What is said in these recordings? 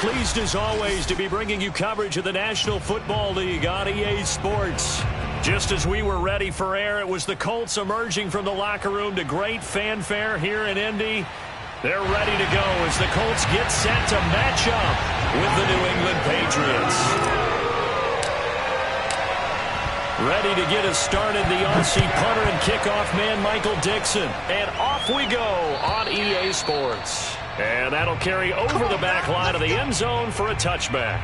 Pleased as always to be bringing you coverage of the National Football League on EA Sports. Just as we were ready for air, it was the Colts emerging from the locker room to great fanfare here in Indy. They're ready to go as the Colts get set to match up with the New England Patriots. Ready to get us started, the Aussie punter and kickoff man, Michael Dixon. And off we go on EA Sports. And that'll carry over the back line of the end zone for a touchback.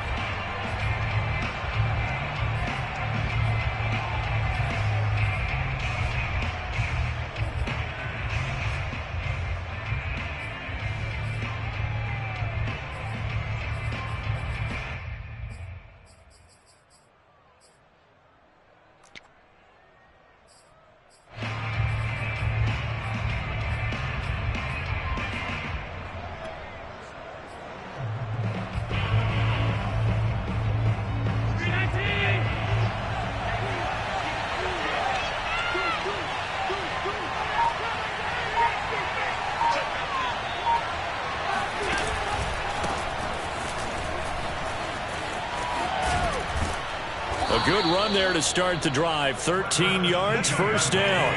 A good run there to start the drive. 13 yards, first down.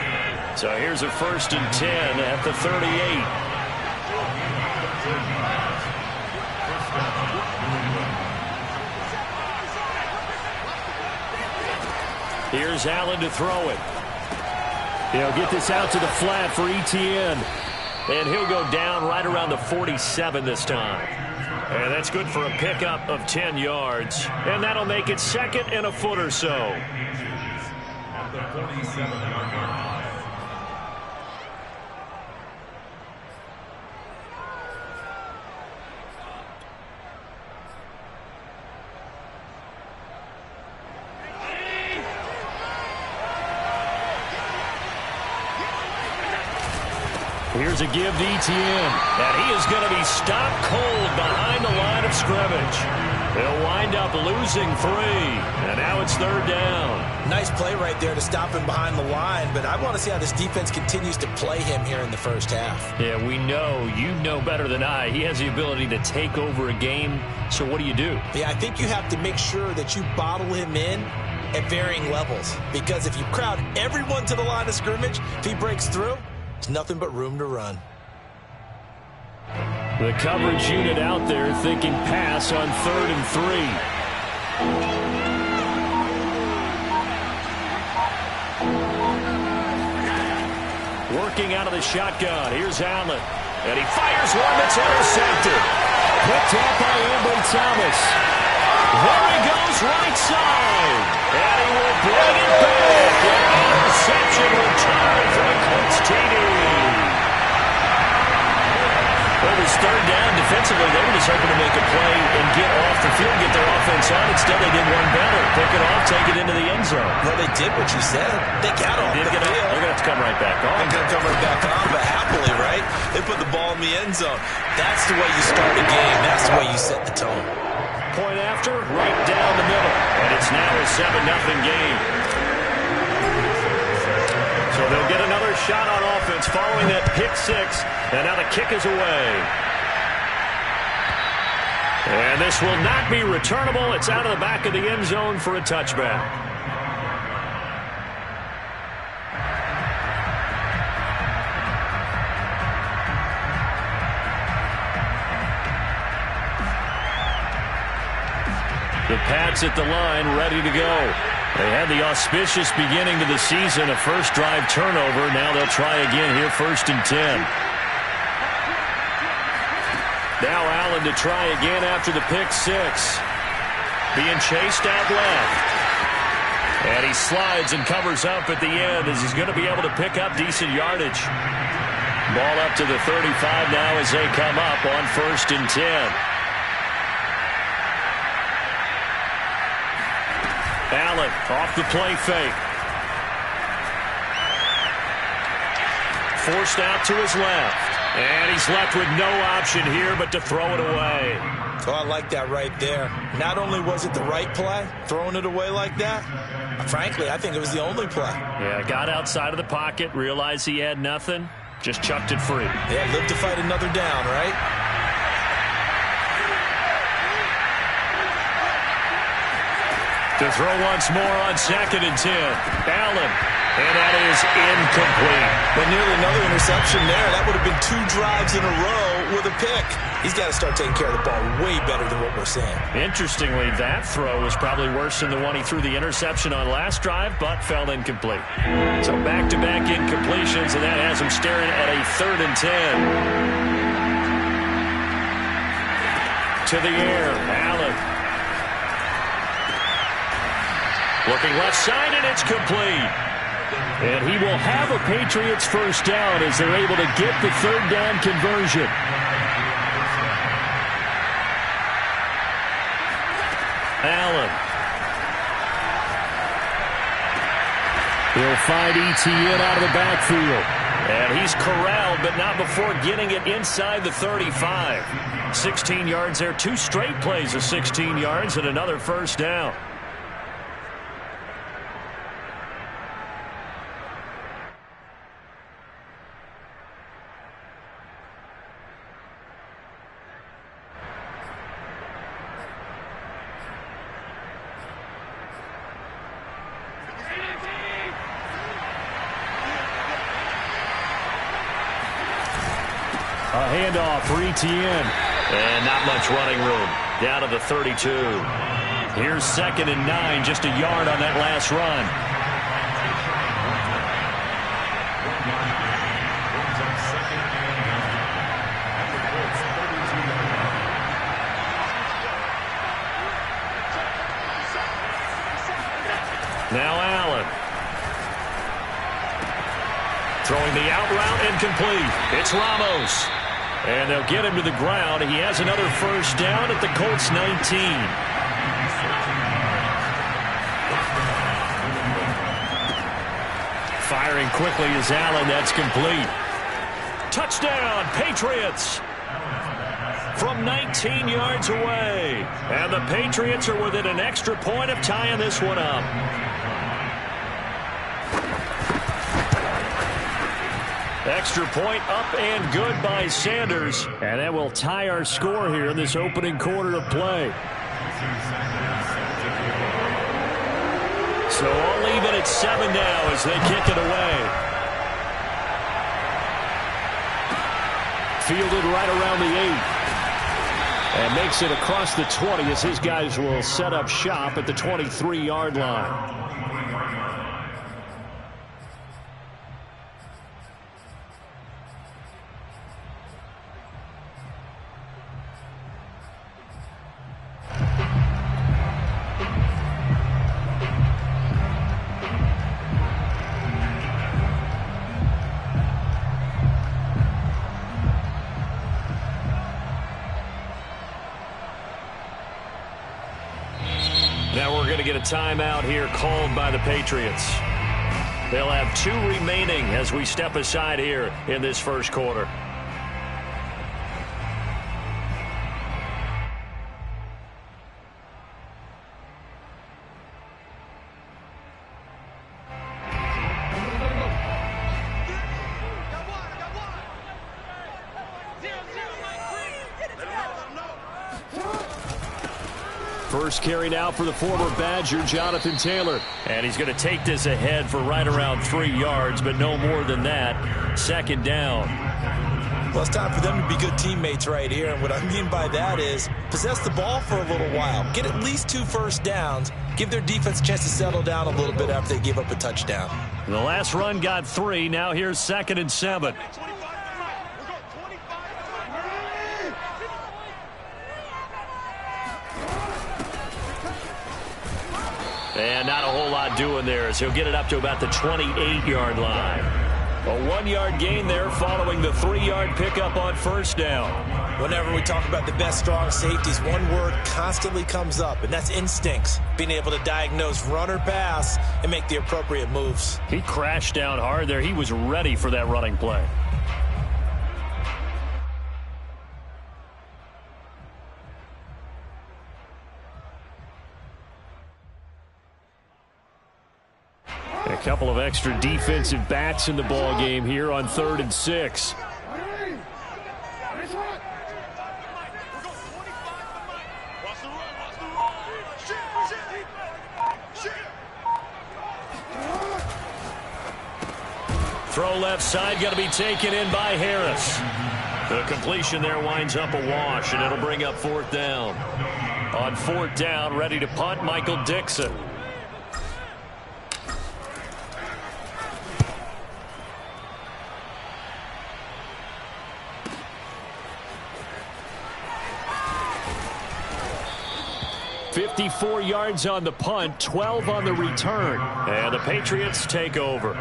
So here's a 1st and 10 at the 38. Here's Allen to throw it. He'll get this out to the flat for Etienne. And he'll go down right around the 47 this time. And that's good for a pickup of 10 yards. And that'll make it 2nd and a foot or so. At the 47-yard line. Here's a give to Etienne, and he is going to be stopped cold behind the line of scrimmage. He'll wind up losing 3, and now it's 3rd down. Nice play right there to stop him behind the line, but I want to see how this defense continues to play him here in the first half. Yeah, we know, you know better than I, he has the ability to take over a game, so what do you do? Yeah, I think you have to make sure that you bottle him in at varying levels, because if you crowd everyone to the line of scrimmage, if he breaks through, there's nothing but room to run. The coverage unit out there thinking pass on 3rd and 3. Working out of the shotgun. Here's Allen. And he fires one that's intercepted. Picked up by Ambry Thomas. There he goes, right side. And he will bring it back. An interception return for the Colts TD. Well, it was 3rd down. Defensively, they were just hoping to make a play and get off the field, get their offense on. Instead, they did one better. Pick it off, take it into the end zone. Well, they did what you said. They got off the field. They're going to have to come right back on. They're going to come right back on, but happily, right? They put the ball in the end zone. That's the way you start a game. That's the way you set the tone. Point after, right down the middle. And it's now a 7-0 game. So they'll get another shot on offense following that pick 6. And now the kick is away. And this will not be returnable. It's out of the back of the end zone for a touchback. The Pats at the line, ready to go. They had the auspicious beginning to the season, a first drive turnover. Now they'll try again here, 1st and 10. Now Allen to try again after the pick 6. Being chased out left. And he slides and covers up at the end as he's going to be able to pick up decent yardage. Ball up to the 35 now as they come up on 1st and 10. Allen off the play fake. Forced out to his left. And he's left with no option here but to throw it away. Oh, I like that right there. Not only was it the right play, throwing it away like that, frankly, I think it was the only play. Yeah, got outside of the pocket, realized he had nothing, just chucked it free. Yeah, lived to fight another down, right? To throw once more on 2nd and 10. Allen. And that is incomplete. But nearly another interception there. That would have been 2 drives in a row with a pick. He's got to start taking care of the ball way better than what we're seeing. Interestingly, that throw was probably worse than the one he threw the interception on last drive, but fell incomplete. So back-to-back incompletions, and that has him staring at a 3rd and 10. To the air, Allen. Looking left side, and it's complete. And he will have a Patriots first down as they're able to get the 3rd down conversion. Allen. He'll find ETN out of the backfield. And he's corralled, but not before getting it inside the 35. 16 yards there. 2 straight plays of 16 yards and another first down. A handoff for ETN. And not much running room. Down to the 32. Here's 2nd and 9. Just a yard on that last run. Now Allen. Throwing the out route incomplete. It's Ramos. And they'll get him to the ground. He has another first down at the Colts 19. Firing quickly is Allen. That's complete. Touchdown, Patriots. From 19 yards away. And the Patriots are within an extra point of tying this one up. Extra point up and good by Sanders. And that will tie our score here in this opening quarter of play. So all even at 7 now as they kick it away. Fielded right around the 8. And makes it across the 20 as his guys will set up shop at the 23-yard line. Now we're going to get a timeout here called by the Patriots. They'll have 2 remaining as we step aside here in this first quarter. First carry now for the former Badger, Jonathan Taylor. And he's going to take this ahead for right around 3 yards, but no more than that. 2nd down. Well, it's time for them to be good teammates right here. And what I mean by that is possess the ball for a little while. Get at least 2 first downs. Give their defense a chance to settle down a little bit after they give up a touchdown. The last run got 3. Now here's 2nd and 7. And not a whole lot doing there as he'll get it up to about the 28-yard line. A 1-yard gain there following the 3-yard pickup on first down. Whenever we talk about the best strong safeties, one word constantly comes up, and that's instincts. Being able to diagnose run or pass and make the appropriate moves. He crashed down hard there. He was ready for that running play. A couple of extra defensive backs in the ball game here on 3rd and 6. Throw left side, going to be taken in by Harris. The completion there winds up a wash, and it'll bring up 4th down. On 4th down, ready to punt, Michael Dixon. .54 yards on the punt, 12 on the return. And the Patriots take over.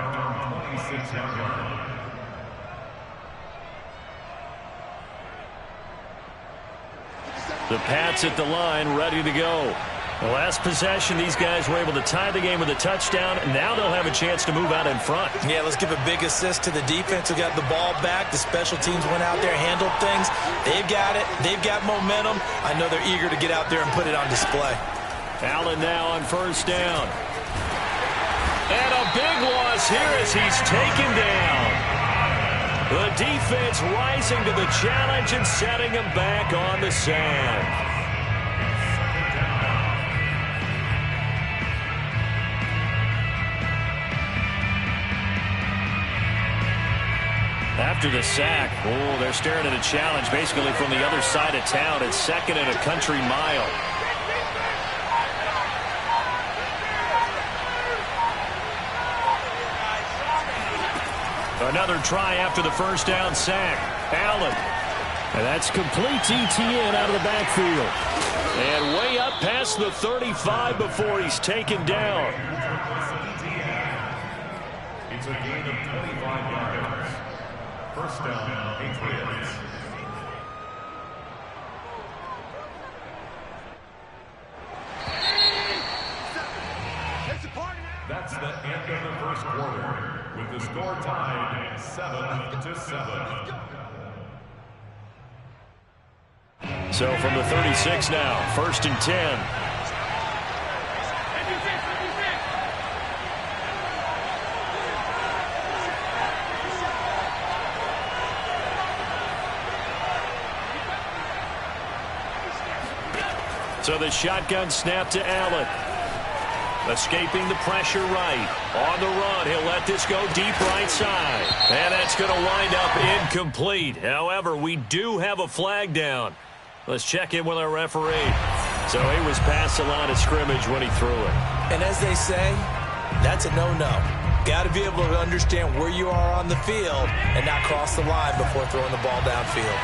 The Pats at the line, ready to go. The last possession, these guys were able to tie the game with a touchdown, and now they'll have a chance to move out in front. Yeah, let's give a big assist to the defense who got the ball back. The special teams went out there, handled things. They've got it. They've got momentum. I know they're eager to get out there and put it on display. Allen now on 1st down. And a big loss here as he's taken down. The defense rising to the challenge and setting him back on the sand. After the sack, they're staring at a challenge basically from the other side of town. It's 2nd and a country mile. Another try after the 1st down sack. Allen. And that's complete ETN out of the backfield. And way up past the 35 before he's taken down. It's a gain of 25 yards. 1st down, Patriots. That's the end of the 1st quarter, with the score tied 7-7. So from the 36 now, 1st and 10. So the shotgun snap to Allen. Escaping the pressure right. On the run, he'll let this go deep right side. And that's going to wind up incomplete. However, we do have a flag down. Let's check in with our referee. So he was past the line of scrimmage when he threw it. And as they say, that's a no-no. Got to be able to understand where you are on the field and not cross the line before throwing the ball downfield.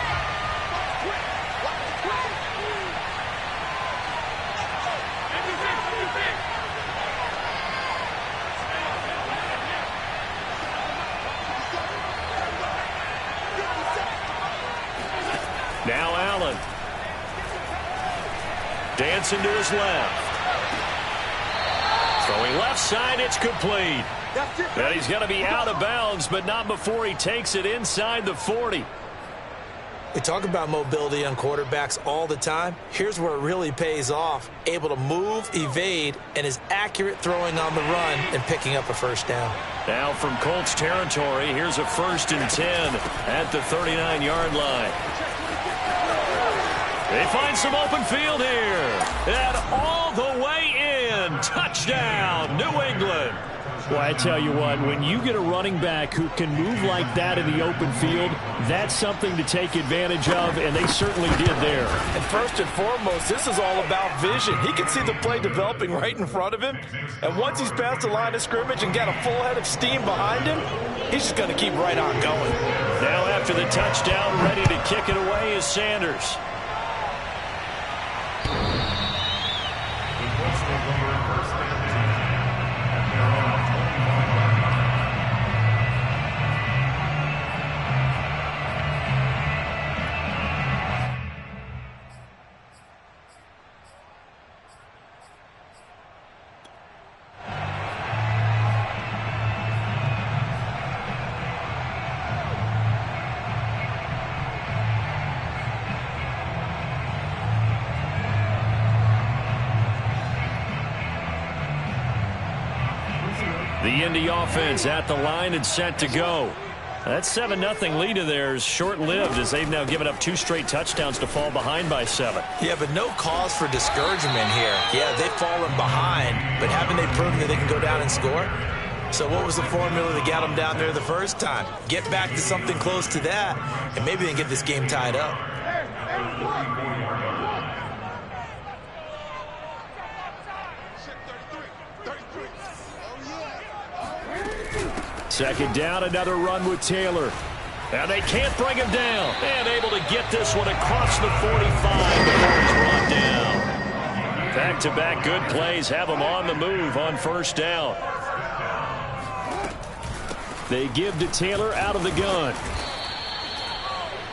Now Allen. Dancing to his left. Throwing left side, it's complete. And he's going to be out of bounds, but not before he takes it inside the 40. We talk about mobility on quarterbacks all the time. Here's where it really pays off. Able to move, evade, and is accurate throwing on the run and picking up a 1st down. Now from Colts territory, here's a 1st and 10 at the 39-yard line. They find some open field here. And all the way in. Touchdown, New England. Well, I tell you what, when you get a running back who can move like that in the open field, that's something to take advantage of, and they certainly did there. And first and foremost, this is all about vision. He can see the play developing right in front of him, and once he's past the line of scrimmage and got a full head of steam behind him, he's just going to keep right on going. Now after the touchdown, ready to kick it away is Sanders. The Indy offense at the line and set to go. That 7-0 lead of theirs short-lived as they've now given up 2 straight touchdowns to fall behind by 7. Yeah, but no cause for discouragement here. Yeah, they've fallen behind, but haven't they proven that they can go down and score? So what was the formula that got them down there the first time? Get back to something close to that, and maybe they can get this game tied up. Second down, another run with Taylor. And they can't bring him down. And able to get this one across the 45 before he's brought down. Back-to-back good plays have him on the move on first down. They give to Taylor out of the gun.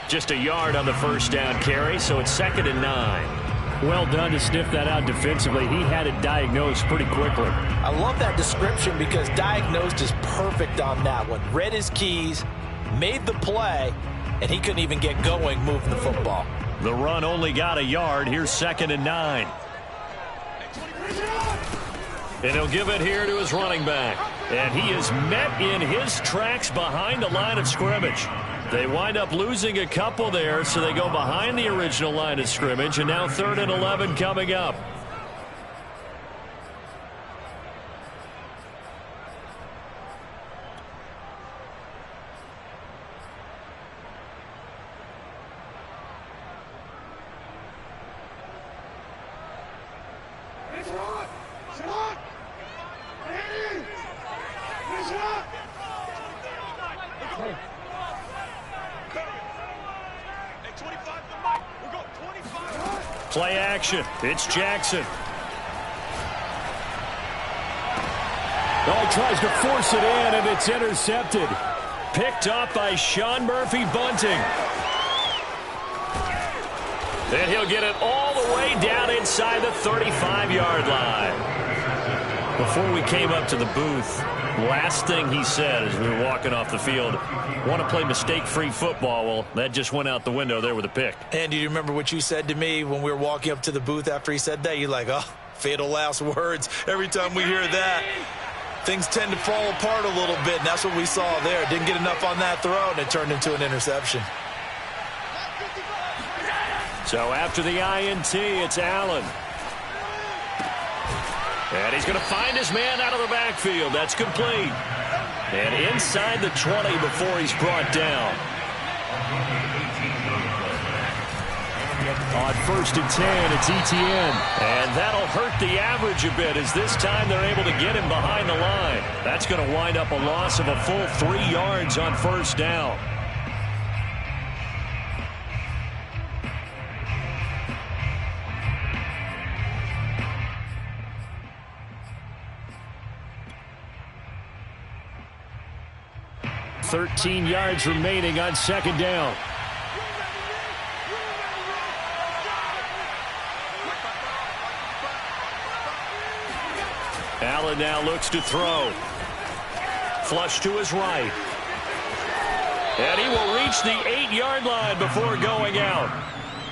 Just a yard on the first down carry, so it's 2nd and 9. Well done to sniff that out defensively. He had it diagnosed pretty quickly. I love that description because diagnosed is perfect on that one. Read his keys, made the play, and he couldn't even get going moving the football. The run only got a yard. Here's 2nd and 9. And he'll give it here to his running back. And he is met in his tracks behind the line of scrimmage. They wind up losing a couple there, so they go behind the original line of scrimmage, and now 3rd and 11 coming up. Play action. It's Jackson. Oh, tries to force it in, and it's intercepted. Picked up by Sean Murphy-Bunting. And he'll get it all the way down inside the 35-yard line. Before we came up to the booth, last thing he said as we were walking off the field, want to play mistake-free football. Well, that just went out the window there with a pick. And do you remember what you said to me when we were walking up to the booth after he said that? You're like, oh, fatal last words. Every time we hear that, things tend to fall apart a little bit, and that's what we saw there. Didn't get enough on that throw, and it turned into an interception. So after the INT, it's Allen. And he's going to find his man out of the backfield. That's complete. And inside the 20 before he's brought down. On 1st and 10, it's Etienne. And that'll hurt the average a bit as this time they're able to get him behind the line. That's going to wind up a loss of a full 3 yards on first down. .13 yards remaining on second down. Allen now looks to throw. Flush to his right. And he will reach the 8-yard line before going out.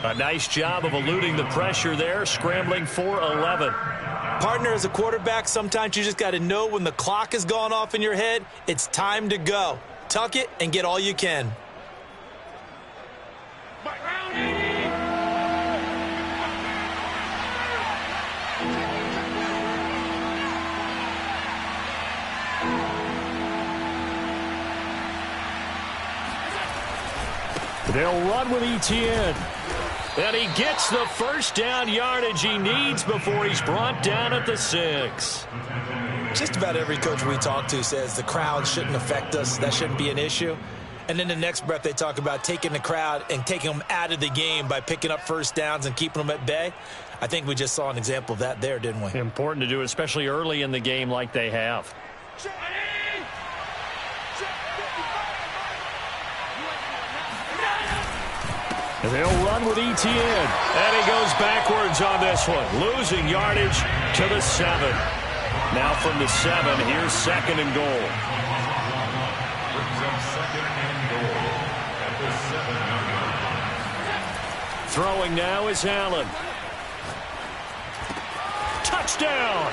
A nice job of eluding the pressure there, scrambling for 11. Partner, as a quarterback, sometimes you just got to know when the clock has gone off in your head, it's time to go. Tuck it and get all you can. They'll run with Etienne. And he gets the first down yardage he needs before he's brought down at the 6. Just about every coach we talk to says the crowd shouldn't affect us. That shouldn't be an issue. And then the next breath they talk about taking the crowd and taking them out of the game by picking up first downs and keeping them at bay. I think we just saw an example of that there, didn't we? Important to do, especially early in the game like they have. And they'll run with Etienne. And he goes backwards on this one, losing yardage to the 7. Now from the 7, here's 2nd and goal. Throwing now is Allen. Touchdown!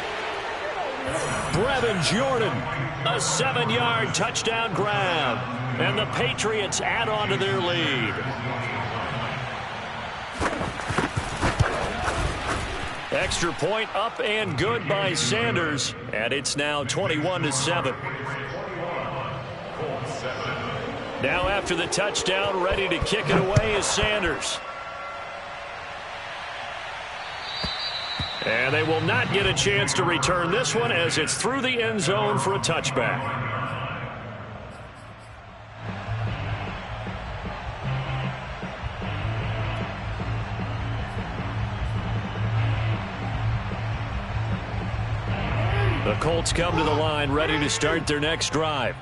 Brevin Jordan, a 7-yard touchdown grab. And the Patriots add on to their lead. Extra point up and good by Sanders. And it's now 21-7. Now after the touchdown, ready to kick it away is Sanders. And they will not get a chance to return this one as it's through the end zone for a touchback. The Colts come to the line ready to start their next drive.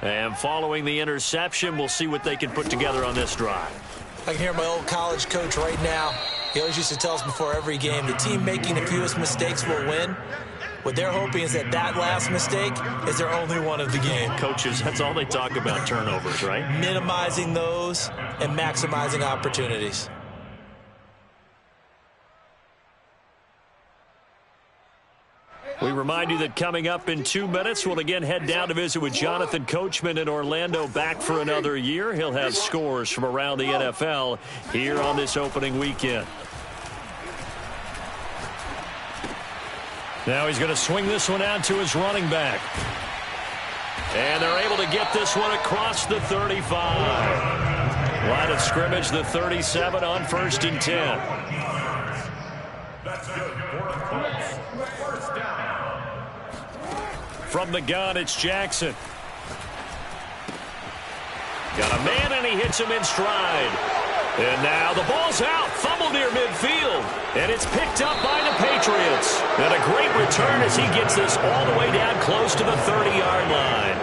And following the interception, we'll see what they can put together on this drive. I can hear my old college coach right now. He always used to tell us before every game, the team making the fewest mistakes will win. What they're hoping is that last mistake is their only one of the game. Coaches, that's all they talk about, turnovers, right? Minimizing those and maximizing opportunities. We remind you that coming up in 2 minutes, we'll again head down to visit with Jonathan Coachman in Orlando, back for another year. He'll have scores from around the NFL here on this opening weekend. Now he's going to swing this one out to his running back. And they're able to get this one across the 35. Line of scrimmage, the 37 on 1st and 10. That's good for the Colts. First down. From the gun, it's Jackson. Got a man, and he hits him in stride. And now the ball's out. Fumble near midfield. And it's picked up by the Patriots. And a great return as he gets this all the way down close to the 30-yard line.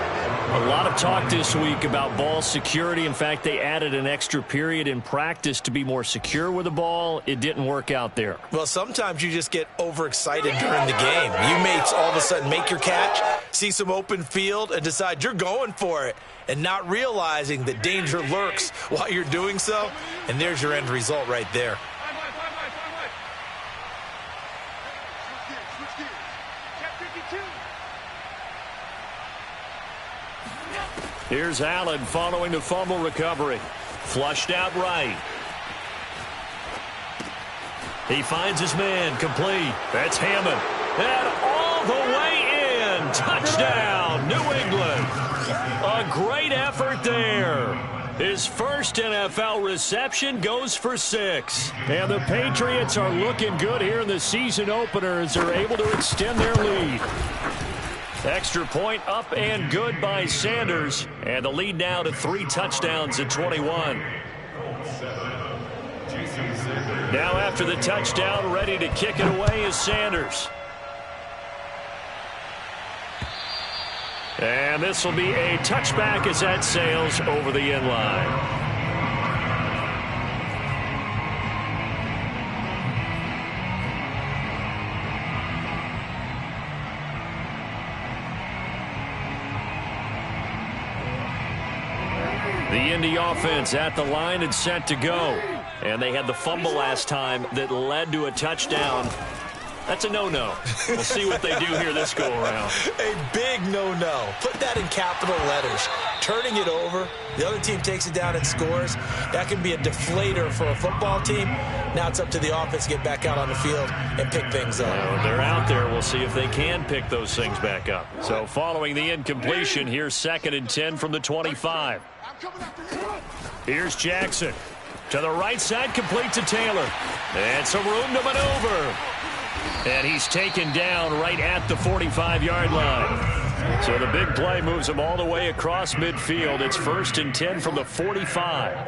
A lot of talk this week about ball security. In fact, they added an extra period in practice to be more secure with the ball. It didn't work out there. Well, sometimes you just get overexcited during the game. You may all of a sudden make your catch, see some open field, and decide you're going for it, and not realizing that danger lurks while you're doing so. And there's your end result right there. Here's Allen following the fumble recovery. Flushed out right. He finds his man, complete. That's Hammond. And all the way in. Touchdown, New England. A great effort there. His first NFL reception goes for 6. And the Patriots are looking good here in the season opener as they're able to extend their lead. Extra point up and good by Sanders. And the lead now to 3 touchdowns at 21. Now after the touchdown, ready to kick it away is Sanders. And this will be a touchback as that sails over the end line. The Indy offense at the line and set to go. And they had the fumble last time that led to a touchdown. That's a no-no. We'll see what they do here this go-around. A big no-no. Put that in capital letters. Turning it over, the other team takes it down and scores. That can be a deflator for a football team. Now it's up to the offense to get back out on the field and pick things up. Well, they're out there. We'll see if they can pick those things back up. So following the incompletion, here's 2nd and 10 from the 25. Here's Jackson. To the right side, complete to Taylor. And some room to maneuver. And he's taken down right at the 45-yard line. So the big play moves him all the way across midfield. It's 1st and 10 from the 45.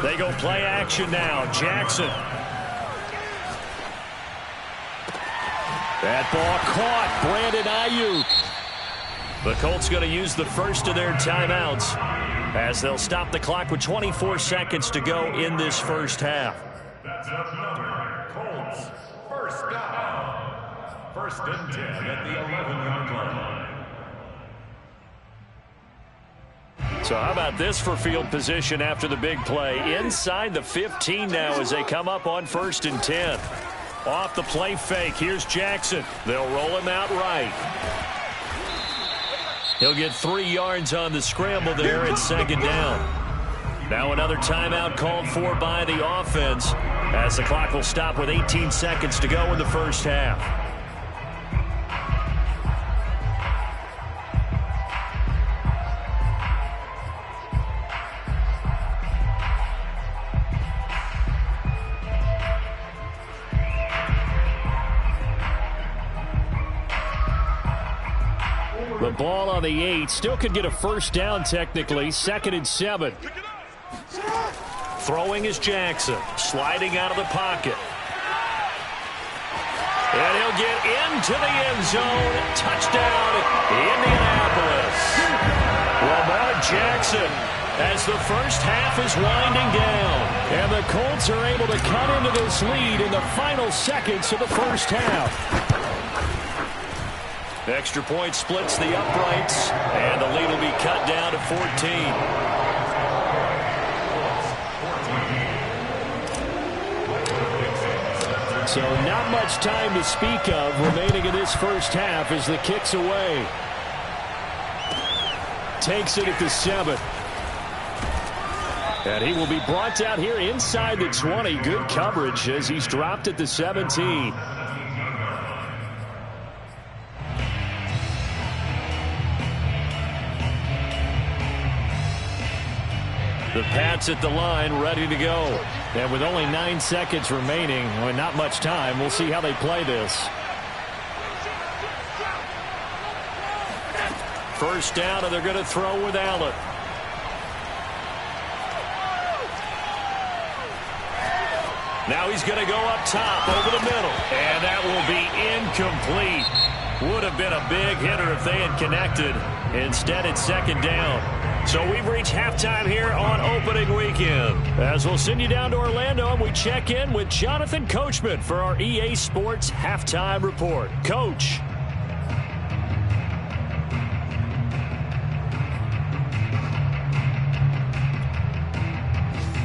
They go play action now. Jackson. That ball caught. Brandon Ayuk. The Colts going to use the first of their timeouts as they'll stop the clock with 24 seconds to go in this first half. That's up number. Colts. First down. 1st and 10 at the 11-yard line. So how about this for field position after the big play? Inside the 15 now as they come up on 1st and 10. Off the play fake. Here's Jackson. They'll roll him out right. He'll get 3 yards on the scramble there at 2nd down. Now another timeout called for by the offense as the clock will stop with 18 seconds to go in the first half. The ball on the 8. Still could get a first down technically. 2nd and 7. Throwing is Jackson. Sliding out of the pocket. And he'll get into the end zone. Touchdown, Indianapolis. Lamar Jackson, as the first half is winding down. And the Colts are able to cut into this lead in the final seconds of the first half. Extra point splits the uprights, and the lead will be cut down to 14. So not much time to speak of remaining in this first half as the kick's away. Takes it at the 7. And he will be brought down here inside the 20. Good coverage as he's dropped at the 17. The Pats at the line, ready to go. And with only 9 seconds remaining, well, not much time, we'll see how they play this. First down, and they're going to throw with Allen. Now he's going to go up top over the middle. And that will be incomplete. Would have been a big hitter if they had connected. Instead, it's 2nd down. So we've reached halftime here on opening weekend. As we'll send you down to Orlando, and we check in with Jonathan Coachman for our EA Sports Halftime Report. Coach.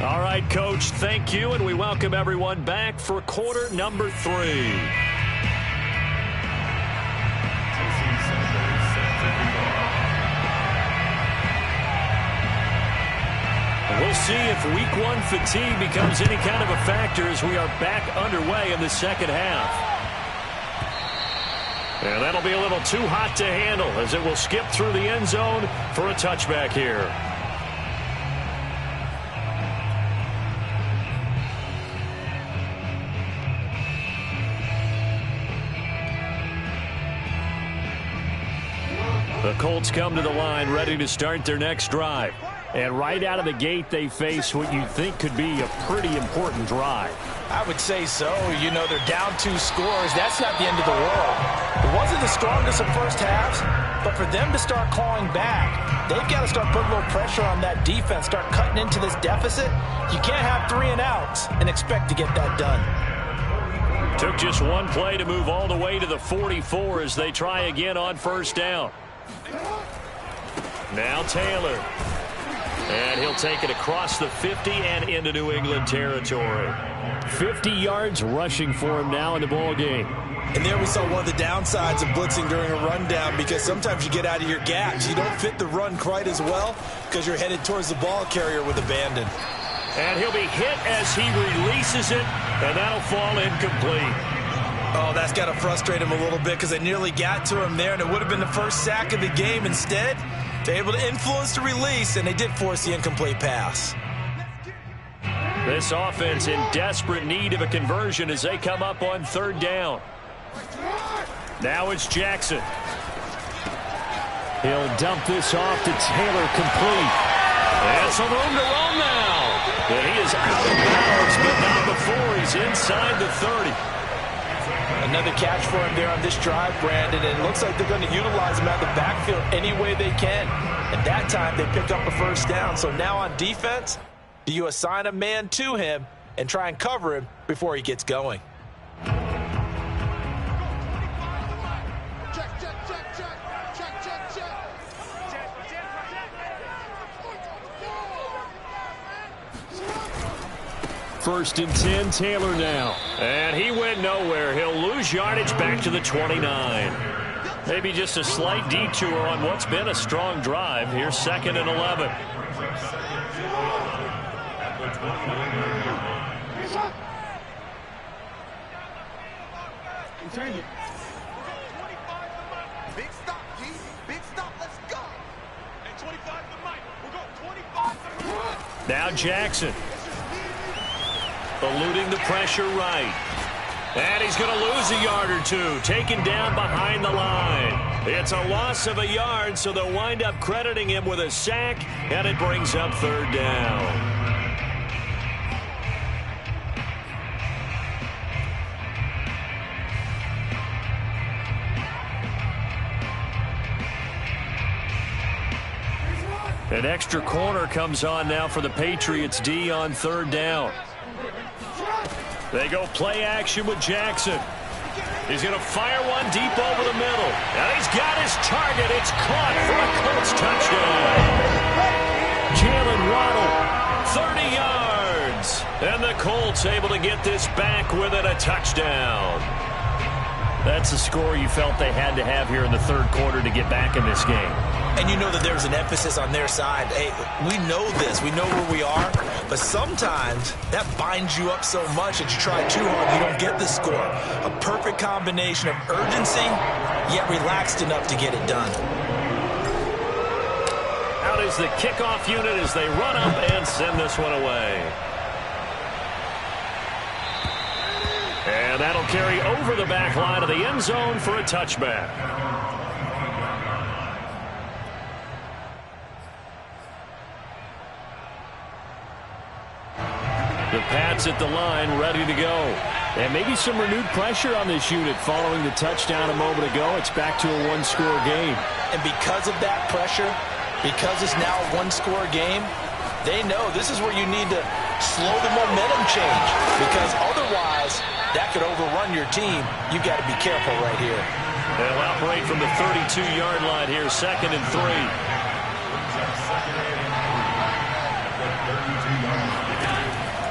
All right, Coach, thank you, and we welcome everyone back for quarter number 3. We'll see if week 1 fatigue becomes any kind of a factor as we are back underway in the second half. And that'll be a little too hot to handle as it will skip through the end zone for a touchback here. The Colts come to the line ready to start their next drive. And right out of the gate, they face what you think could be a pretty important drive. I would say so. You know, they're down 2 scores. That's not the end of the world. It wasn't the strongest of first halves, but for them to start clawing back, they've got to start putting a little pressure on that defense, start cutting into this deficit. You can't have 3 and outs and expect to get that done. Took just 1 play to move all the way to the 44 as they try again on first down. Now Taylor. And he'll take it across the 50 and into New England territory. 50 yards rushing for him now in the ball game. And there we saw one of the downsides of blitzing during a rundown, because sometimes you get out of your gaps. You don't fit the run quite as well because you're headed towards the ball carrier with abandon. And he'll be hit as he releases it, and that'll fall incomplete. Oh, that's got to frustrate him a little bit because they nearly got to him there, and it would have been the first sack of the game. Instead, they're able to influence the release, and they did force the incomplete pass. This offense in desperate need of a conversion as they come up on 3rd down. Now it's Jackson. He'll dump this off to Taylor, complete. And some room to roam now. And he is out of bounds, but not before he's inside the 30. Another catch for him there on this drive, Brandon, and it looks like they're going to utilize him out of the backfield any way they can. And that time they pick up a first down. So now on defense, do you assign a man to him and try and cover him before he gets going? First and 10, Taylor now. And he went nowhere. He'll lose yardage back to the 29. Maybe just a slight detour on what's been a strong drive. Here's 2nd and 11. Big stop, G. Big stop. Let's go. And 25 to the right. We'll go 25 to the right. Now Jackson. Eluding the pressure right. And he's going to lose a yard or two, taken down behind the line. It's a loss of a yard, so they'll wind up crediting him with a sack, and it brings up third down. An extra corner comes on now for the Patriots D on third down. They go play action with Jackson. He's going to fire one deep over the middle. And he's got his target. It's caught for a Colts touchdown. Jalen Waddle, 30 yards. And the Colts able to get this back within a touchdown. That's a score you felt they had to have here in the third quarter to get back in this game. And you know that there's an emphasis on their side. Hey, we know this. We know where we are. But sometimes that binds you up so much that you try too hard, you don't get the score. A perfect combination of urgency, yet relaxed enough to get it done. Out is the kickoff unit as they run up and send this one away. And that'll carry over the back line of the end zone for a touchback. The Pats at the line, ready to go. And maybe some renewed pressure on this unit following the touchdown a moment ago. It's back to a one-score game. And because of that pressure, because it's now a one-score game, they know this is where you need to slow the momentum change. Because otherwise, that could overrun your team. You've got to be careful right here. They'll operate from the 32-yard line here, 2nd and 3.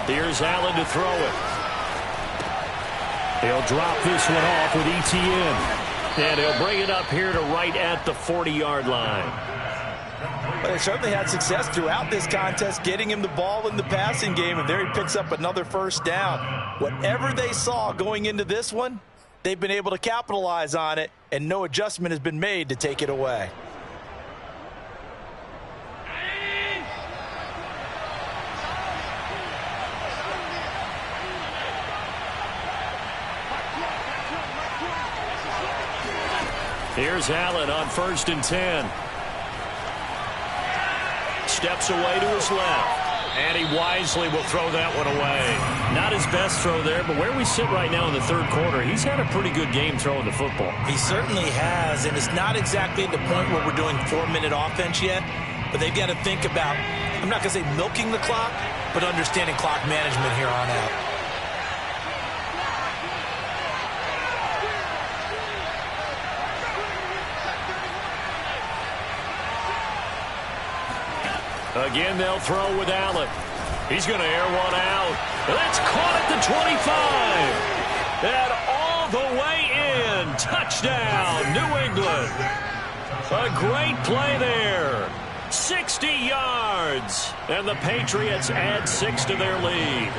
Here's Allen to throw it. He'll drop this one off with ETN. And he'll bring it up here to right at the 40-yard line. But they certainly had success throughout this contest, getting him the ball in the passing game, and there he picks up another first down. Whatever they saw going into this one, they've been able to capitalize on it, and no adjustment has been made to take it away. Here's Allen on 1st and 10. Steps away to his left. And he wisely will throw that one away. Not his best throw there, but where we sit right now in the third quarter, he's had a pretty good game throwing the football. He certainly has, and it's not exactly at the point where we're doing 4-minute offense yet, but they've got to think about, I'm not going to say milking the clock, but understanding clock management here on out. Again, they'll throw with Allen. He's going to air one out. That's caught at the 25. And all the way in. Touchdown, New England. A great play there. 60 yards. And the Patriots add 6 to their lead.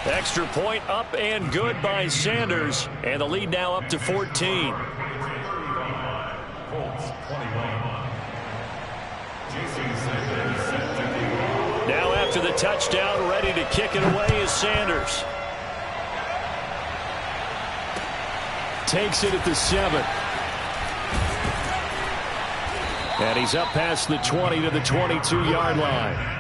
Extra point up and good by Sanders. And the lead now up to 14. Now after the touchdown, ready to kick it away is Sanders. Takes it at the 7. And he's up past the 20 to the 22-yard line.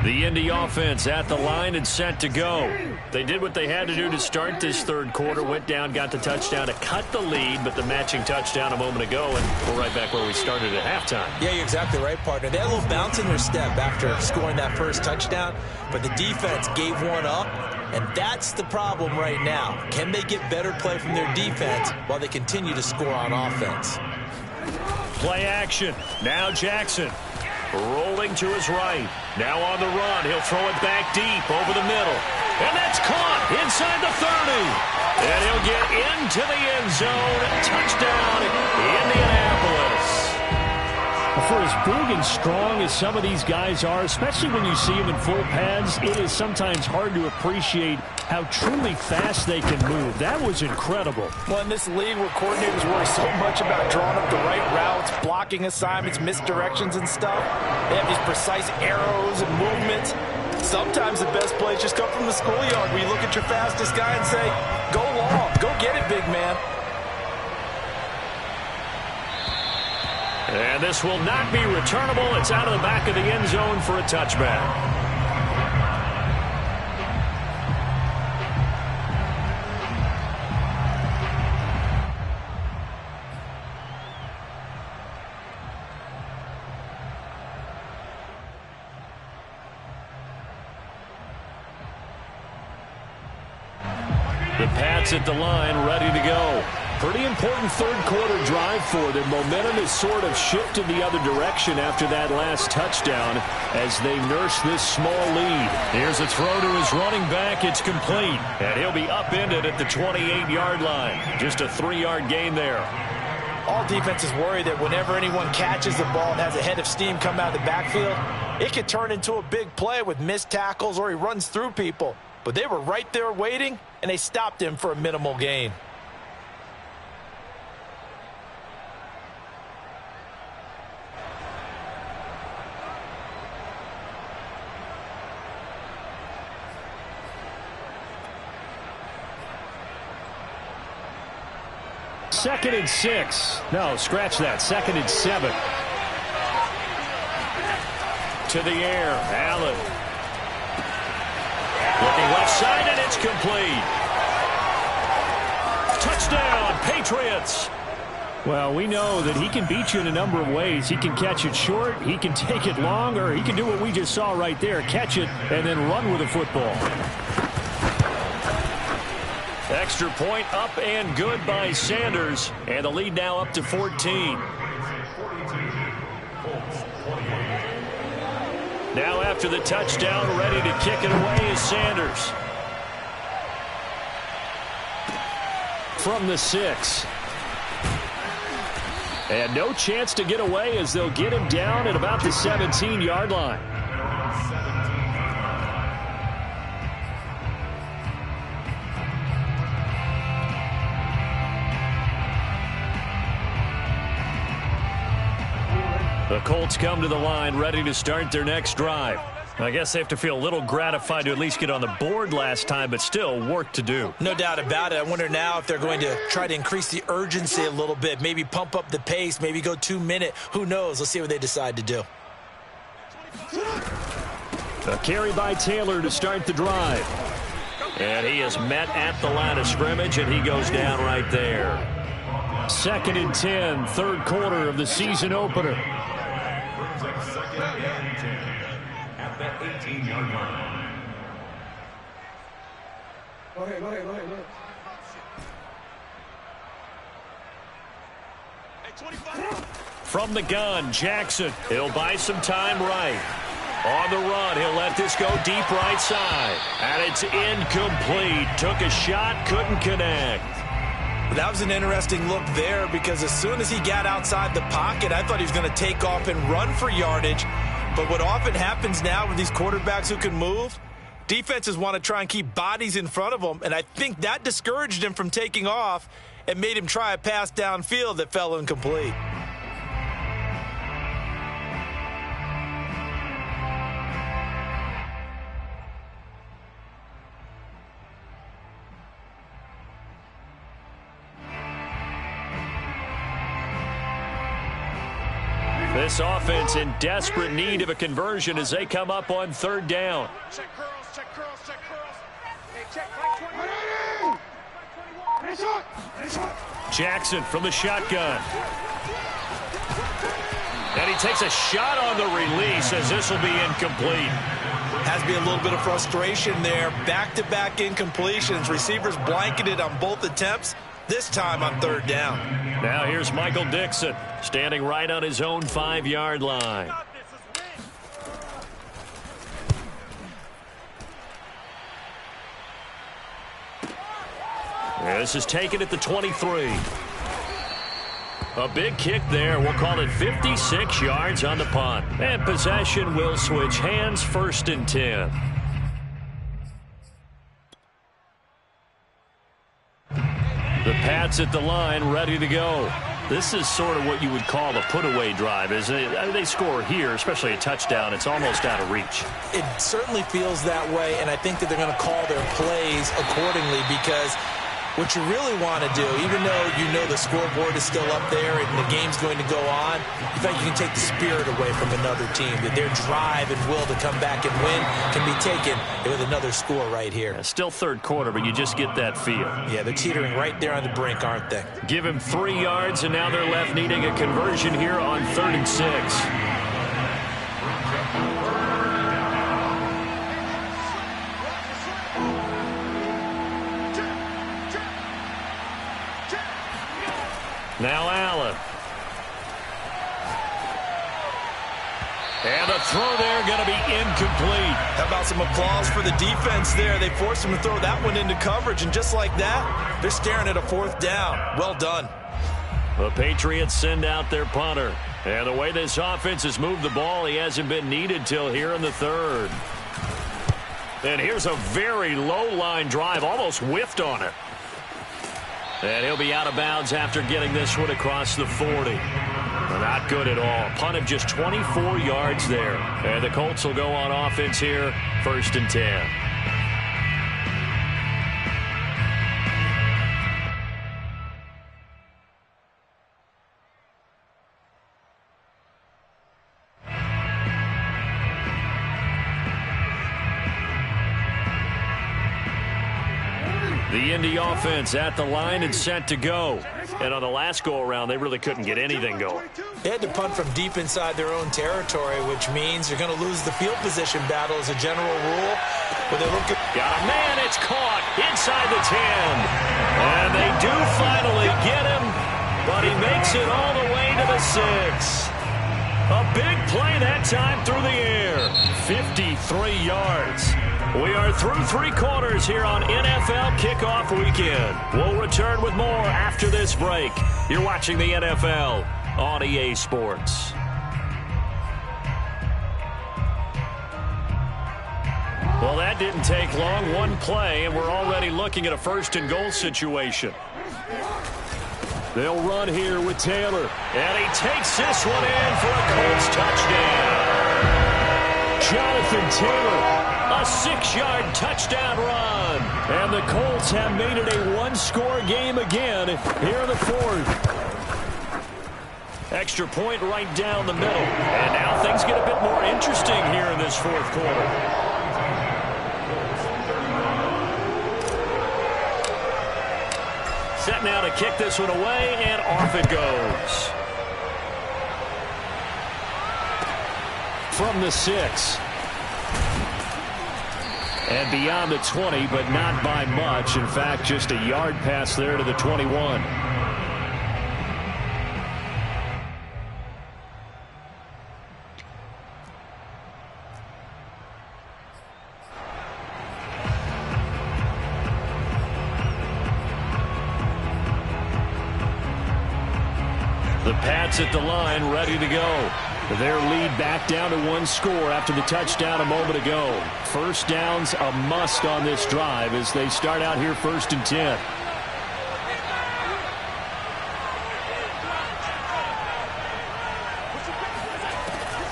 The Indy offense at the line and set to go. They did what they had to do to start this third quarter. Went down, got the touchdown to cut the lead, but the matching touchdown a moment ago, and we're right back where we started at halftime. Yeah, you're exactly right, partner. They had a little bounce in their step after scoring that first touchdown, but the defense gave one up, and that's the problem right now. Can they get better play from their defense while they continue to score on offense? Play action. Now Jackson. Rolling to his right. Now on the run. He'll throw it back deep over the middle. And that's caught inside the 30. And he'll get into the end zone. Touchdown, Indianapolis. For as big and strong as some of these guys are, especially when you see them in full pads, it is sometimes hard to appreciate how truly fast they can move. That was incredible. Well, in this league where coordinators worry so much about drawing up the right routes, blocking assignments, misdirections and stuff, they have these precise arrows and movements. Sometimes the best plays just come from the schoolyard where you look at your fastest guy and say, go long, go get it, big man. And this will not be returnable. It's out of the back of the end zone for a touchback. The Pats at the line, ready to go. Pretty important third-quarter drive for them. Momentum has sort of shifted the other direction after that last touchdown as they nurse this small lead. Here's a throw to his running back. It's complete. And he'll be upended at the 28-yard line. Just a 3-yard gain there. All defenses worry that whenever anyone catches the ball and has a head of steam come out of the backfield, it could turn into a big play with missed tackles or he runs through people. But they were right there waiting, and they stopped him for a minimal gain. Second and 6. No, scratch that. Second and 7. To the air. Allen. Looking left side, and it's complete. Touchdown, Patriots. Well, we know that he can beat you in a number of ways. He can catch it short, he can take it long, or he can do what we just saw right there, catch it and then run with the football. Extra point up and good by Sanders. And the lead now up to 14. Now after the touchdown, ready to kick it away is Sanders. From the 6. And no chance to get away as they'll get him down at about the 17-yard line. The Colts come to the line ready to start their next drive. I guess they have to feel a little gratified to at least get on the board last time, but still work to do. No doubt about it. I wonder now if they're going to try to increase the urgency a little bit, maybe pump up the pace, maybe go 2-minute. Who knows? Let's see what they decide to do. A carry by Taylor to start the drive. And he is met at the line of scrimmage, and he goes down right there. Second and 10, third quarter of the season opener. Second and 10 at the 18-yard line. Go ahead. From the gun, Jackson. He'll buy some time right. On the run, he'll let this go deep right side. And it's incomplete. Took a shot, couldn't connect. That was an interesting look there because as soon as he got outside the pocket, I thought he was going to take off and run for yardage. But what often happens now with these quarterbacks who can move, defenses want to try and keep bodies in front of them, and I think that discouraged him from taking off and made him try a pass downfield that fell incomplete. This offense in desperate need of a conversion as they come up on third down. Check curls. Hey, check right 21. Jackson from the shotgun. And he takes a shot on the release as this will be incomplete. Has to be a little bit of frustration there. Back-to-back incompletions. Receivers blanketed on both attempts. This time on third down. Now here's Michael Dixon standing right on his own 5-yard line. This is taken at the 23. A big kick there. We'll call it 56 yards on the punt. And possession will switch hands, 1st and 10. The Pats at the line, ready to go. This is sort of what you would call a put-away drive, isn't it? They score here, especially a touchdown. It's almost out of reach. It certainly feels that way, and I think that they're going to call their plays accordingly, because what you really want to do, even though you know the scoreboard is still up there and the game's going to go on, in fact, you can take the spirit away from another team, that their drive and will to come back and win can be taken with another score right here. Yeah, still 3rd quarter, but you just get that feel. Yeah, they're teetering right there on the brink, aren't they? Give him 3 yards, and now they're left needing a conversion here on 3rd and 6. Now Allen. And the throw there going to be incomplete. How about some applause for the defense there? They forced him to throw that one into coverage, and just like that, they're staring at a 4th down. Well done. The Patriots send out their punter. And the way this offense has moved the ball, he hasn't been needed till here in the 3rd. And here's a very low-line drive, almost whiffed on it. And he'll be out of bounds after getting this one across the 40. Not good at all. Punt of just 24 yards there. And the Colts will go on offense here, 1st and 10. The Indy offense at the line and set to go. And on the last go-around, they really couldn't get anything going. They had to punt from deep inside their own territory, which means you're going to lose the field position battle as a general rule. But they look at... Got a man, it's caught inside the 10. And they do finally get him, but he makes it all the way to the 6. A big play that time through the air. 53 yards. We are through 3 quarters here on NFL Kickoff Weekend. We'll return with more after this break. You're watching the NFL on EA Sports. Well, that didn't take long. 1 play, and we're already looking at a 1st and goal situation. They'll run here with Taylor. And he takes this one in for a Colts touchdown. Jonathan Taylor. A 6-yard touchdown run. And the Colts have made it a 1-score game again here in the 4th. Extra point right down the middle. And now things get a bit more interesting here in this 4th quarter. Set now to kick this one away, and off it goes. From the 6. And beyond the 20, but not by much. In fact, just a yard pass there to the 21. The Pats at the line, ready to go. Their lead back down to 1 score after the touchdown a moment ago. 1st down's a must on this drive as they start out here 1st and 10.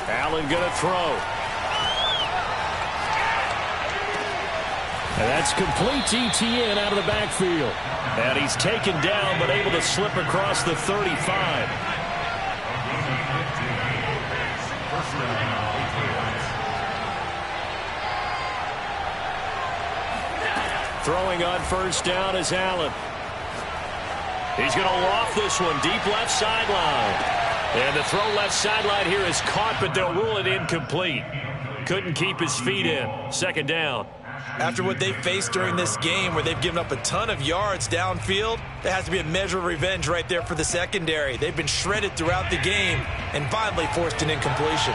Allen going to throw. And that's complete to ETN out of the backfield. And he's taken down but able to slip across the 35. Throwing on 1st down is Allen. He's going to loft this one deep left sideline. And the throw left sideline here is caught, but they'll rule it incomplete. Couldn't keep his feet in. 2nd down. After what they faced during this game where they've given up a ton of yards downfield, there has to be a measure of revenge right there for the secondary. They've been shredded throughout the game and finally forced an incompletion.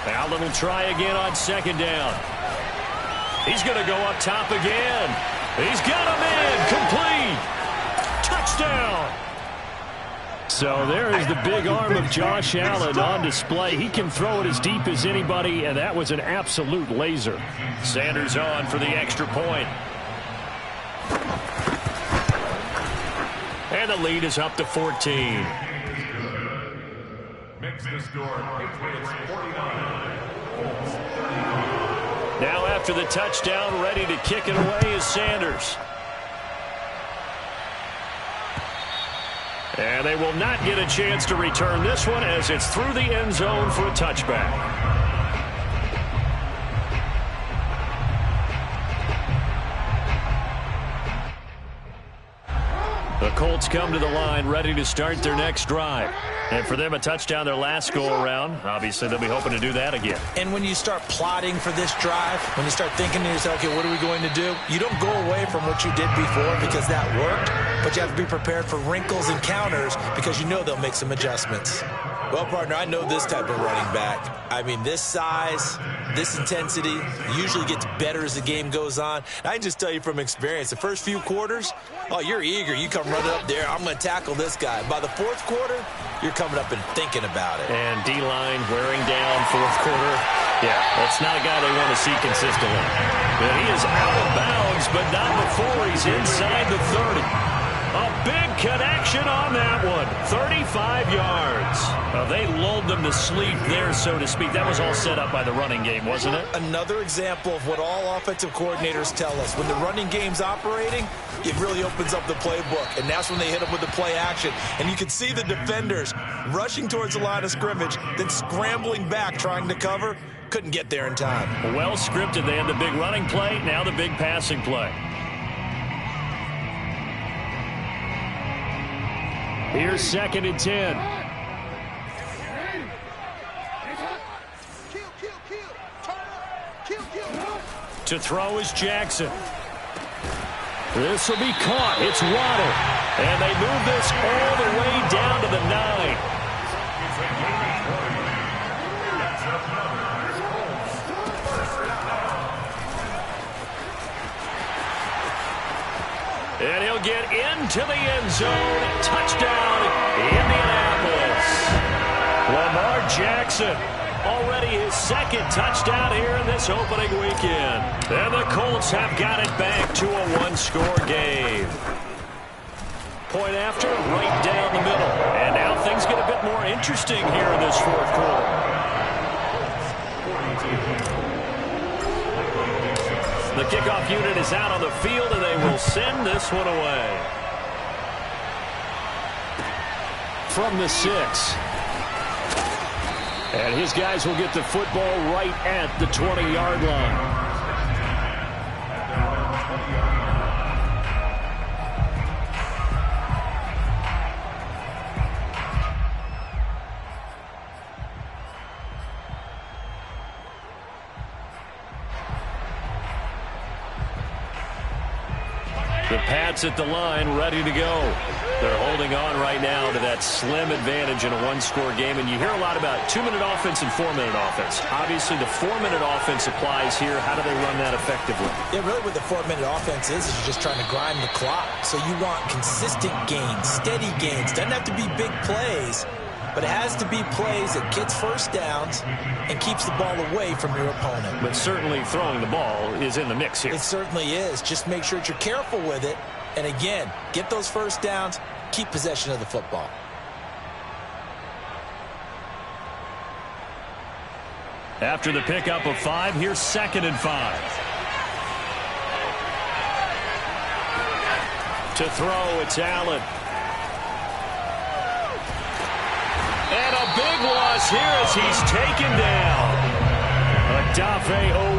Allen will try again on 2nd down. He's going to go up top again. He's got him in. Complete. Touchdown. So there is the big arm of Josh Allen on display. He can throw it as deep as anybody, and that was an absolute laser. Sanders on for the extra point. And the lead is up to 14. Makes the score Patriots 49, Colts 39. Now after the touchdown, ready to kick it away is Sanders. And they will not get a chance to return this one as it's through the end zone for a touchback. The Colts come to the line ready to start their next drive. And for them, a touchdown their last go-around. Obviously, they'll be hoping to do that again. And when you start plotting for this drive, when you start thinking to yourself, okay, what are we going to do? You don't go away from what you did before because that worked, but you have to be prepared for wrinkles and counters because you know they'll make some adjustments. Well, partner, I know this type of running back. I mean, this size, this intensity usually gets better as the game goes on. And I can just tell you from experience, the first few quarters, oh, you're eager. You come running up there, I'm going to tackle this guy. By the fourth quarter, you're coming up and thinking about it. And D-line wearing down fourth quarter. Yeah, that's not a guy they want to see consistently. But he is out of bounds, but not before he's inside the 30. A big connection on that one. 35 yards. They lulled them to sleep there, so to speak. That was all set up by the running game, wasn't it? Another example of what all offensive coordinators tell us. When the running game's operating, it really opens up the playbook. And that's when they hit them with the play action. And you can see the defenders rushing towards the line of scrimmage, then scrambling back, trying to cover. Couldn't get there in time. Well scripted. They had the big running play, now the big passing play. Here's 2nd and 10. To throw is Jackson. This will be caught. It's Waddle. And they move this all the way down to the 9. And he'll get into the end zone. Touchdown, Indianapolis. Lamar Jackson, already his 2nd touchdown here in this opening weekend. And the Colts have got it back to a one-score game. Point after, right down the middle. And now things get a bit more interesting here in this fourth quarter. The kickoff unit is out on the field, and they will send this one away. From the 6. And his guys will get the football right at the 20-yard line. The Pats at the line, ready to go. They're holding on right now to that slim advantage in a one-score game. And you hear a lot about 2-minute offense and 4-minute offense. Obviously, the 4-minute offense applies here. How do they run that effectively? Yeah, really what the 4-minute offense is you're just trying to grind the clock. So you want consistent gains, steady gains. Doesn't have to be big plays, but it has to be plays that gets first downs and keeps the ball away from your opponent. But certainly throwing the ball is in the mix here. It certainly is. Just make sure that you're careful with it. And again, get those first downs, keep possession of the football. After the pickup of 5, here's 2nd and 5. To throw, it's Allen. And a big loss here as he's taken down. Adafe Owe.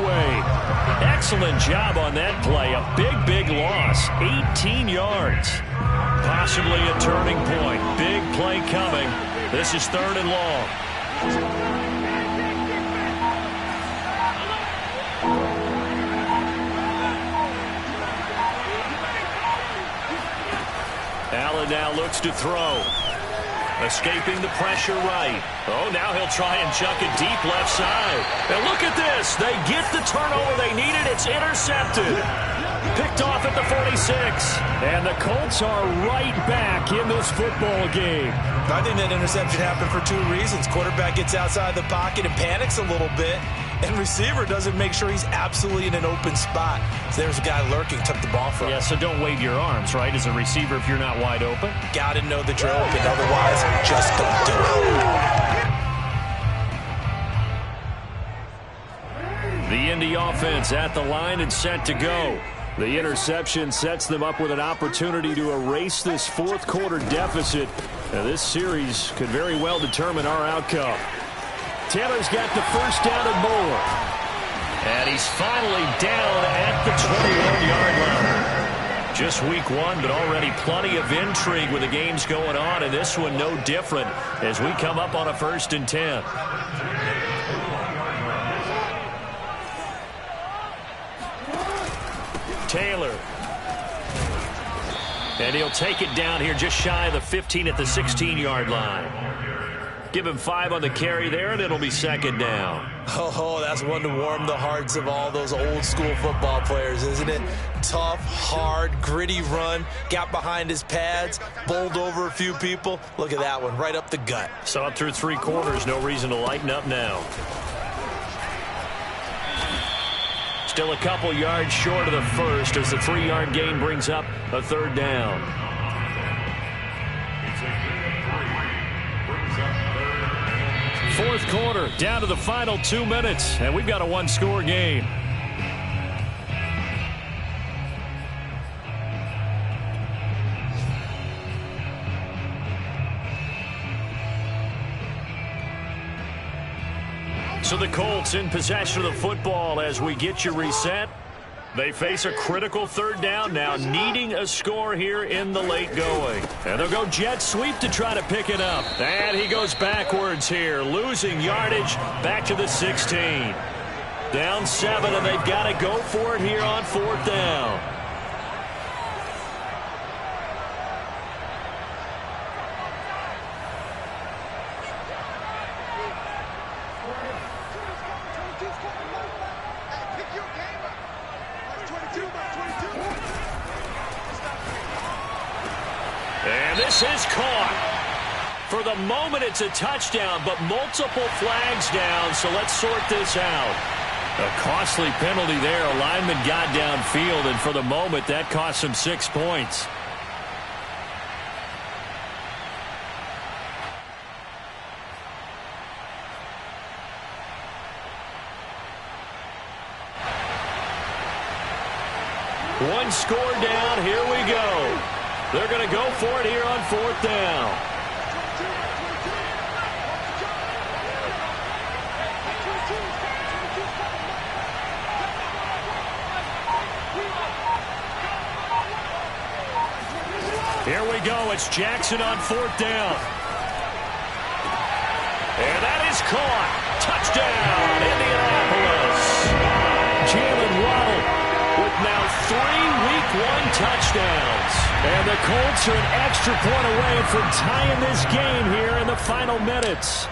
Excellent job on that play. A big loss. 18 yards. Possibly a turning point. Big play coming. This is 3rd and long. Allen now looks to throw. Escaping the pressure right. Oh, now he'll try and chuck it deep left side. And look at this. They get the turnover they needed. It's intercepted. Picked off at the 46. And the Colts are right back in this football game. I think that interception happened for two reasons. Quarterback gets outside the pocket and panics a little bit. And receiver doesn't make sure he's absolutely in an open spot. So there's a guy lurking, took the ball from him. Yeah, so don't wave your arms, right, as a receiver if you're not wide open. Got to know that you're open. Otherwise, just don't do it. The Indy offense at the line and set to go. The interception sets them up with an opportunity to erase this fourth quarter deficit. Now, this series could very well determine our outcome. Taylor's got the first down and more. And he's finally down at the 21-yard line. Just week one, but already plenty of intrigue with the games going on, and this one no different as we come up on a 1st and 10. Taylor. And he'll take it down here just shy of the 15 at the 16-yard line. Give him 5 on the carry there, and it'll be 2nd down. Oh, that's one to warm the hearts of all those old-school football players, isn't it? Tough, hard, gritty run. Got behind his pads, bowled over a few people. Look at that one, right up the gut. Saw it through 3 quarters. No reason to lighten up now. Still a couple yards short of the first as the 3-yard gain brings up a 3rd down. Fourth quarter, down to the final 2 minutes, and we've got a 1-score game. So the Colts in possession of the football as we get you reset. They face a critical 3rd down now, needing a score here in the late going. And they'll go jet sweep to try to pick it up. And he goes backwards here, losing yardage back to the 16. Down 7, and they've got to go for it here on 4th down. And this is caught. For the moment, it's a touchdown, but multiple flags down, so let's sort this out. A costly penalty there. A lineman got downfield, and for the moment, that cost him 6 points. One score down. Here we go. They're going to go for it here on 4th down. Here we go. It's Jackson on 4th down. And that is caught. Touchdown, Indianapolis. Jalen Waddle with now 3 Week 1 touchdowns. And the Colts are an extra point away from tying this game here in the final minutes.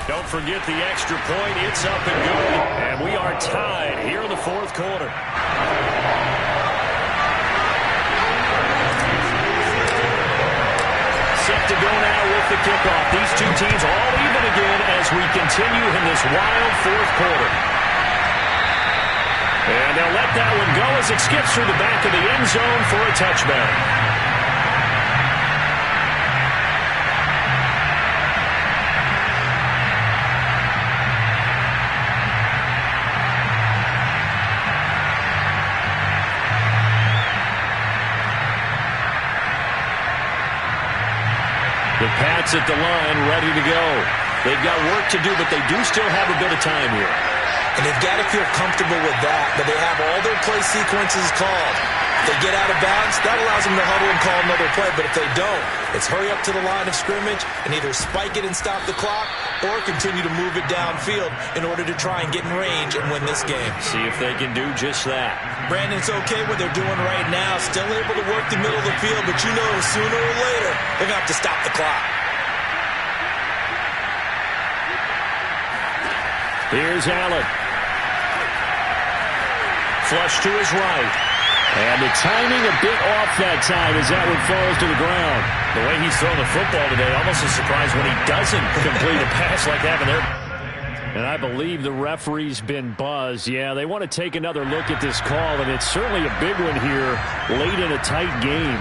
Don't forget the extra point. It's up and good. And we are tied here in the 4th quarter. Set to go now with the kickoff. These two teams all even again as we continue in this wild 4th quarter. And they'll let that one go as it skips through the back of the end zone for a touchback. The Pats at the line, ready to go. They've got work to do, but they do still have a bit of time here. And they've got to feel comfortable with that, but they have all their play sequences called. If they get out of bounds, that allows them to huddle and call another play. But if they don't, it's hurry up to the line of scrimmage and either spike it and stop the clock or continue to move it downfield in order to try and get in range and win this game. See if they can do just that. Brandon, it's okay what they're doing right now. Still able to work the middle of the field, but you know sooner or later they're going to have to stop the clock. Here's Allen. Flush to his right. And the timing a bit off that time as that one falls to the ground. The way he's throwing the football today, almost a surprise when he doesn't complete a pass like that there. And I believe the referee's been buzzed. Yeah, they want to take another look at this call, and it's certainly a big one here late in a tight game.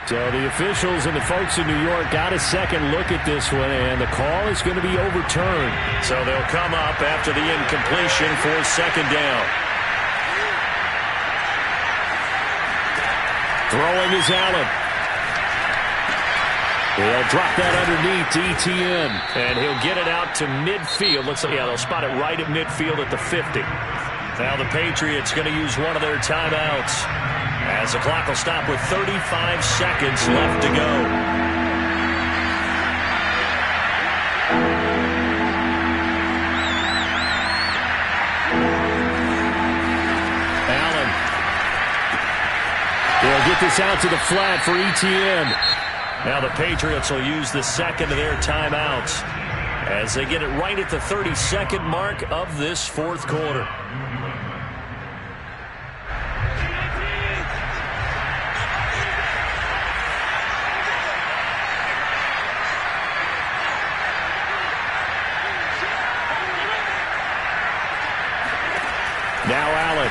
So the officials and the folks in New York got a second look at this one, and the call is going to be overturned. So they'll come up after the incompletion for second down. Throwing is Allen. They'll drop that underneath to ETN, and he'll get it out to midfield. Looks like, yeah, they'll spot it right at midfield at the 50. Now the Patriots going to use one of their timeouts, as the clock will stop with 35 seconds left to go. Allen. They'll get this out to the flat for ETN. Now the Patriots will use the second of their timeouts as they get it right at the 30-second mark of this fourth quarter. Now Allen.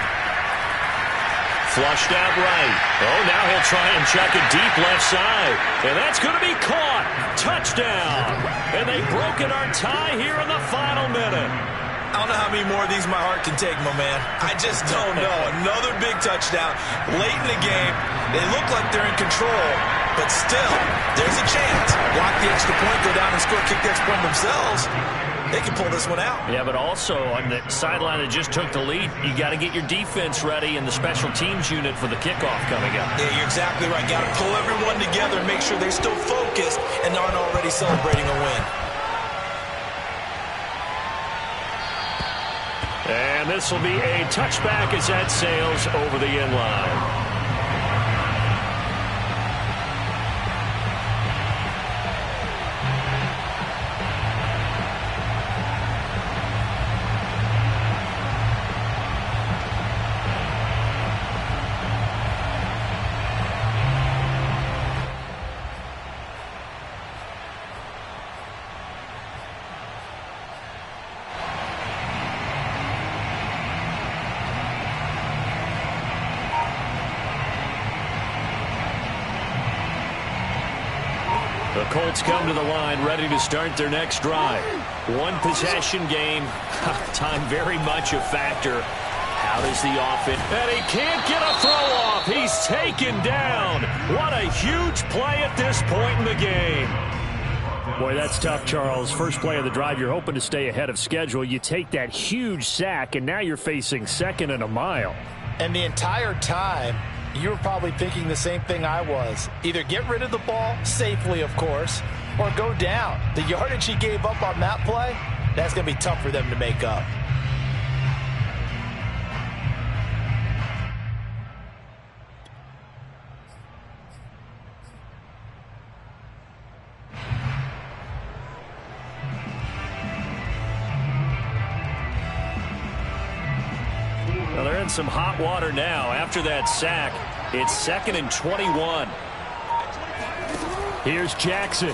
Flushed out right. Oh, now he'll try and check it deep left side. And that's going to be caught. Touchdown. And they've broken our tie here in the final minute. I don't know how many more of these my heart can take, my man. I just don't know. Another big touchdown late in the game. They look like they're in control, but still, there's a chance. Block the extra point, go down and score, kick the extra point themselves. They can pull this one out. Yeah, but also on the sideline that just took the lead, you got to get your defense ready and the special teams unit for the kickoff coming up. Yeah, you're exactly right. Got to pull everyone together and make sure they're still focused and aren't already celebrating a win. And this will be a touchback as that sails over the end line. The Colts come to the line ready to start their next drive. One possession game. Time very much a factor. How does the offense? And he can't get a throw off. He's taken down. What a huge play at this point in the game. Boy, that's tough, Charles. First play of the drive, you're hoping to stay ahead of schedule. You take that huge sack, and now you're facing second and a mile. And the entire time, you were probably thinking the same thing I was. Either get rid of the ball, safely of course, or go down. The yardage he gave up on that play, that's going to be tough for them to make up. Well, they're in some hot water now. After that sack, it's 2nd and 21. Here's Jackson.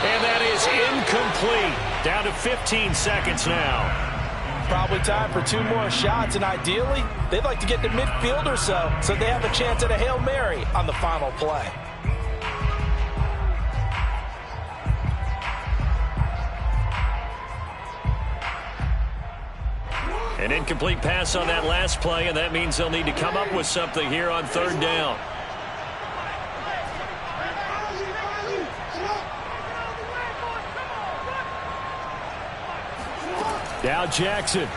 And that is incomplete. Down to 15 seconds now. Probably time for 2 more shots, and ideally, they'd like to get to midfield or so they have a chance at a Hail Mary on the final play. An incomplete pass on that last play, and that means they'll need to come up with something here on 3rd down. Now Jackson.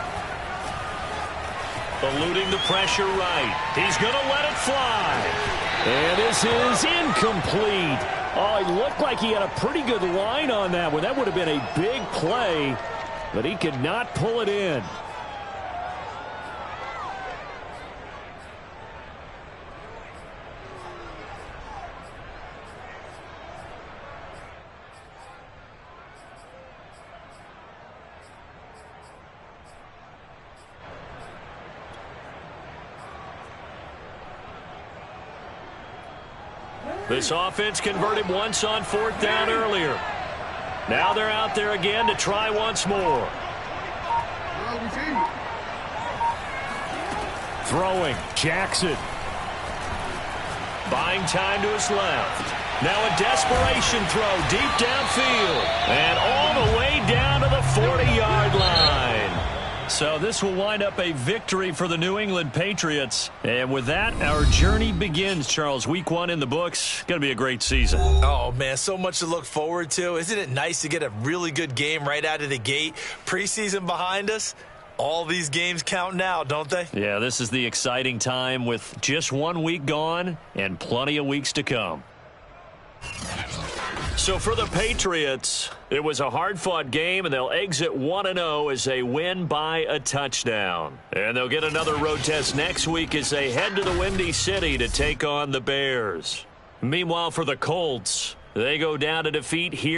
Eluding the pressure right. He's going to let it fly. And this is incomplete. Oh, he looked like he had a pretty good line on that one. That would have been a big play, but he could not pull it in. This offense converted once on 4th down earlier. Now they're out there again to try once more. Throwing, Jackson. Buying time to his left. Now a desperation throw deep downfield. And all the way down to the 40-yard line. So this will wind up a victory for the New England Patriots. And with that, our journey begins, Charles. Week 1 in the books. Going to be a great season. Oh, man, so much to look forward to. Isn't it nice to get a really good game right out of the gate? Preseason behind us. All these games count now, don't they? Yeah, this is the exciting time with just 1 week gone and plenty of weeks to come. So for the Patriots, it was a hard-fought game, and they'll exit 1-0 as they win by a touchdown. And they'll get another road test next week as they head to the Windy City to take on the Bears. Meanwhile, for the Colts, they go down to defeat here.